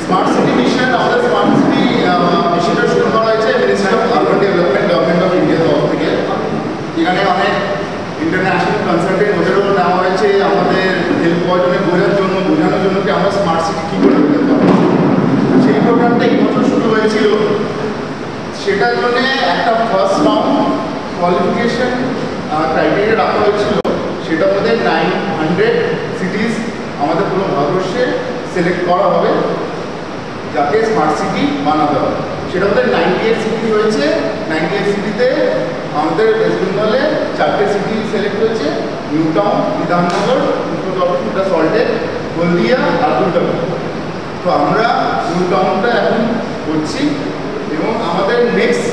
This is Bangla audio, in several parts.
স্মার্ট সিটি মিশন, আমাদের স্মার্ট সিটি মিশনটা শুরু করা হয়েছে ministry of urban development, government of ইন্ডিয়ার তরফ থেকে। এখানে অনেক ইন্টারন্যাশনাল কনসালটেন্ট ওদেরও নেওয়া হয়েছে আমাদের হেল্প করার বোঝানোর জন্য কি আমরা স্মার্ট সিটি কী করে হতে পারবো। সেই প্রোগ্রামটা এই বছর শুরু হয়েছিল। সেটার জন্য একটা ফার্স্ট রাউন্ড কোয়ালিফিকেশন ক্রাইটেরিয়া রাখা হয়েছিল। সেটার মধ্যে 900 সিটিজ আমাদের পুরো ভারতবর্ষে সিলেক্ট করা হবে যাতে স্মার্ট সিটি বানাতে হবে। সেটার মধ্যে 98 সিটি হয়েছে। 98 সিটিতে আমাদের ওয়েস্ট বেঙ্গলে 4টে সিটি সিলেক্ট হয়েছে: নিউ টাউন, বিধাননগর, উত্তরপ্রদেশ, সল্টেক, হলদিয়া আর দুর্গাপুর। তো আমরা নিউ টাউনটা এখন করছি এবং আমাদের নেক্সট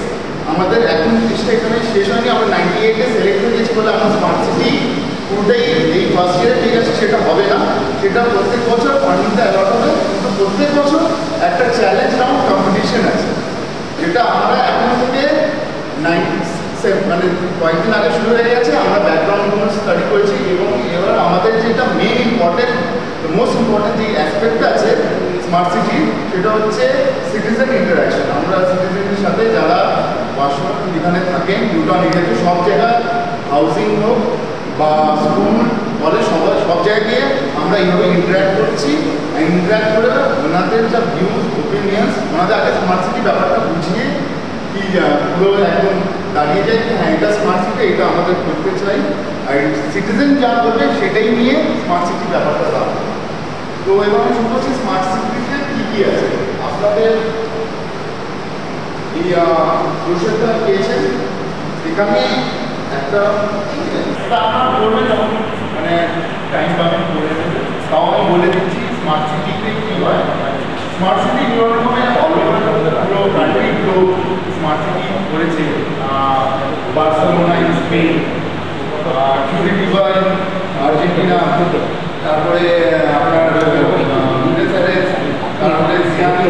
আমাদের এখন লিস্টটা এখানে শেষ হয়নি। আমরা 98-এ সিলেক্ট হয়ে গেছি বলে আমরা স্মার্ট সিটি পুরোটাই এই ফার্স্ট ইয়ারে ঠিক আছে, সেটা হবে না। সেটা প্রত্যেক বছর ফান্ডিংটা অ্যালট হবে, কিন্তু প্রত্যেক বছর একটা চ্যালেঞ্জ রাউন্ড কম্পিটিশন আছে, যেটা আমরা এখন থেকে মানে কয়েকদিন আগে শুরু হয়ে গেছে। আমরা ব্যাকগ্রাউন্ডগুলো স্টাডি করেছি এবং এবার আমাদের যেটা মেন ইম্পর্টেন্ট, মোস্ট ইম্পর্টেন্ট যে অ্যাসপেক্টটা আছে স্মার্ট সিটি, সেটা হচ্ছে সিটিজেন ইন্টারাকশন। আমরা সিটিজেনের সাথে যারা বাসন এখানে থাকেন নিউ টাউন এরিয়াতে সব জায়গায়, হাউসিং হোক বা স্কুল কলেজ, সব জায়গায় আমরা এইভাবে ইন্টারাক্ট করছি। ইন্টারাক্ট করে ওনাদের যা ভিউজ, ওপিনিয়ন্স, ওনাদের আগে স্মার্ট সিটি ব্যাপারটা বুঝিয়ে কি পুরো একদম দাঁড়িয়ে যায় যে হ্যাঁ এটা স্মার্ট সিটি, এটা আমাদের করতে চাই। আর সিটিজেন যা করবে সেটাই নিয়ে স্মার্ট সিটি ব্যাপারটা দাঁড়াবে। তো এবার আমি শুরু করছি স্মার্ট সিটিতে কী কী আছে। আপনাদের এই প্রশ্নটা পেয়েছেন, এখানে একটা আপনারা বলবেন যখন মানে টাইম পাবেন বলে দেবেন, তাও আমি বলে দিচ্ছি স্মার্ট সিটিতে কী হয়। স্মার্ট সিটি রকমের অল ওভার পুরো কান্ট্রি পুরো স্মার্ট সিটি করেছে। Barcelona in Spain, Curitiba in Argentina, তারপরে আপনার বুয়েনোস, তারপরে সিয়াটল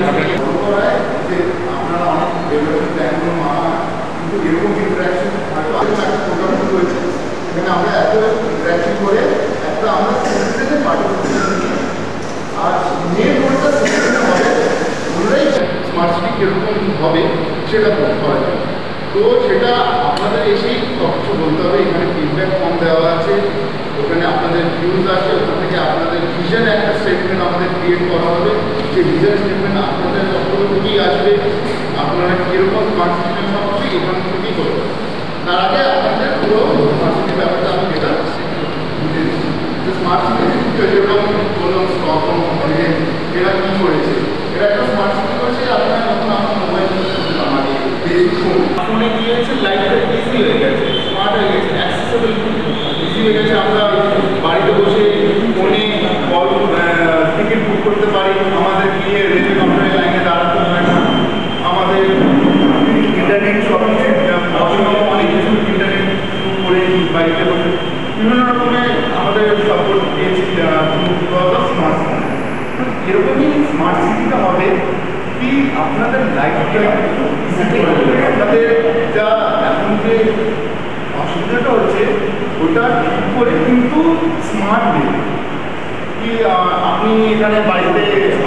যে আপনারা অনেক ডেভেলপমেন্ট প্ল্যানগুলো মানা, কিন্তু এরকম ইন্টারাকশন হয়তো একটা প্রোগ্রাম শুরু হয়েছে। এখানে আমরা এত ইন্টারাকশন করে একটা আমরা সিটিজেনের পার্টিসিপেশন নিয়ে, আর মেন রোলটা সিটিজেনের হবে, ওনারাই স্মার্ট সিটি কীরকম হবে সেটা করা যায়। তো সেটা আপনাদের এসেই সব কিছু বলতে হবে। এখানে ফিডব্যাক ফর্ম দেওয়া আছে, ওখানে আপনাদের ভিউজ আছে, ওখান থেকে আপনাদের ভিশন একটা স্টেটমেন্ট আমাদের ক্রিয়েট করা হবে। সেই ভিশন স্টেটমেন্ট আপনাদের কতগুলো থেকেই আসবে, আপনারা কীরকম স্মার্ট সিটি সব কিছু এখান থেকেই করবেন। তার আগে আপনাদের পুরো স্মার্ট সিটির ব্যাপারটা আমি যেটা বুঝে দিচ্ছি যে স্মার্ট সিটি যেরকম বললাম স্টকহোম, হলিডে, এরা কী করেছে, এরা একটা স্মার্ট সিটি করেছে। আপনারা যখন আপনার মোবাইল মানে বেসিক ফোনে কী হয়েছে, লাইফটা ইজি হয়ে গেছে, স্মার্ট হয়ে গেছে, অ্যাক্সেসেবল ইজি হয়ে গেছে। আমরা বাড়িতে বসে ফোনে টিকিট বুক করতে পারি, আমাদের গিয়ে রেলওয়ে কাউন্টারের লাইনে দাঁড়াতে হয় না। আমাদের ইন্টারনেট শপিং অনেক কিছু ইন্টারনেট করে বাড়িতে বসে বিভিন্ন রকমের আমাদের সাপোর্ট পেয়েছি স্মার্ট সিটি। এরকমই স্মার্ট সিটিটা হবে কি আপনাদের লাইফটা আপনাদের যা এখন যে অসুবিধাটা হচ্ছে ওটা ঠিক করে কিন্তু স্মার্ট নেই কি আপনি এখানে বাড়িতে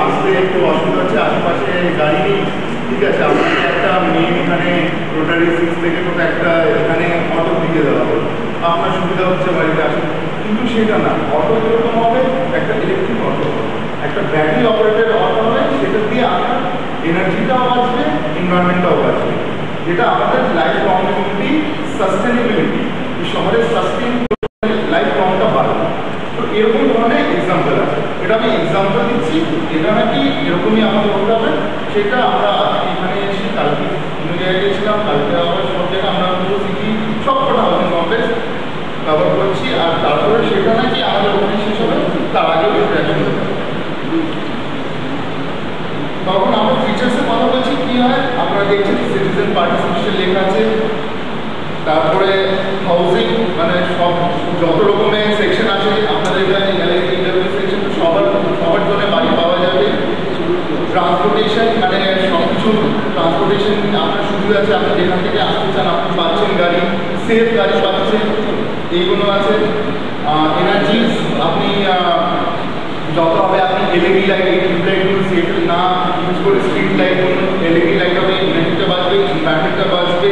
আসতে একটু অসুবিধা হচ্ছে, আশেপাশে গাড়ি নেই, ঠিক আছে, আপনাকে একটা মেন এখানে রোটারি 6 থেকে কোথাও একটা এখানে অটো দিকে দেওয়া হবে, আপনার সুবিধা হচ্ছে বাড়িতে আসুন। কিন্তু সেটা না, অটো যেরকম হবে একটা ইলেকট্রিক অটো, একটা ব্যাটারি অপারেটেড অটো হবে, সেটা দিয়ে আপনার এনার্জিটাও বাঁচবে, এনভায়রনমেন্টটাও বাঁচবে, যেটা আমাদের লাইফ লংজিভিটি, সাস্টেনেবিলিটি, এই শহরের সাস্টেন লাইফ লংটা বাড়বে। তো এরকম ধরনের এক্সাম্পল আছে, এটা আমি এক্সাম্পল দিচ্ছি। এটা নাকি এরকমই আমাদের হতে হবে, সেটা আমরা এখানে এসে কালকে অন্য জায়গায় গিয়েছিলাম, কালকে আবার সব জায়গায় আমরা পুরো সিটি সব কটা হাউসিং কমপ্লেক্স কভার করছি। আর তারপরে সেটা নাকি আমাদের ওখানে শেষ হবে, তার আগেও ইন্টারাকশন হতে হবে। তখন আমরা ফিচার্সের কথা বলছি, কী হয় আপনারা দেখছেন সিটিজেন পার্টিসিপেশন লেখা আছে, তারপরে হাউজিং মানে সব যত রকমের সেকশন আছে আপনাদের এখানে গ্যালারি ইন্টারভিউ সেকশন, সবার জন্য বাড়ি পাওয়া যাবে। ট্রান্সপোর্টেশন মানে সব কিছু ট্রান্সপোর্টেশন আপনার সুবিধা আছে, আপনি যেখান থেকে আসতে চান আপনি পাচ্ছেন গাড়ি, সেফ গাড়ি পাচ্ছেন, এইগুলো আছে। এনার্জিস আপনি যত হবে আপনি এলইডি লাইট টিউব লাইটগুলো সেট না ইউজ করে স্ট্রিট লাইটগুলো এলইডি লাইট হবে, ইনভার্টারটা বাজবে, ইনভার্টারটা বাজবে।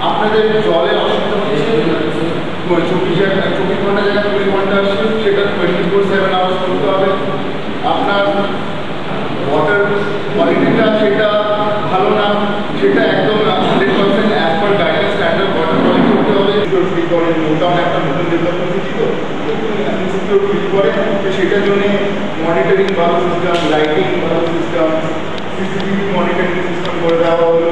আপনাদের জলের অসুবিধা হচ্ছে 24 ঘন্টা জায়গায় 20 ঘন্টা আসছে, সেটা 24/7 আওয়ার্স করতে হবে। আপনার ওয়াটার কোয়ালিটিটা সেটা ভালো না, সেটা একদম 100% as per guidance standard water quality করতে হবে। ফ্রি করে নোটাউন একটা নতুন ডেভেলপমেন্ট হয়েছি, তো ইনসিকিউর ফিল করে, তো সেটার জন্য মনিটরিং ভালো সিস্টেম, লাইটিং ভালো সিস্টেম, সিসিটিভি মনিটরিং সিস্টেম করে দেওয়া হলো।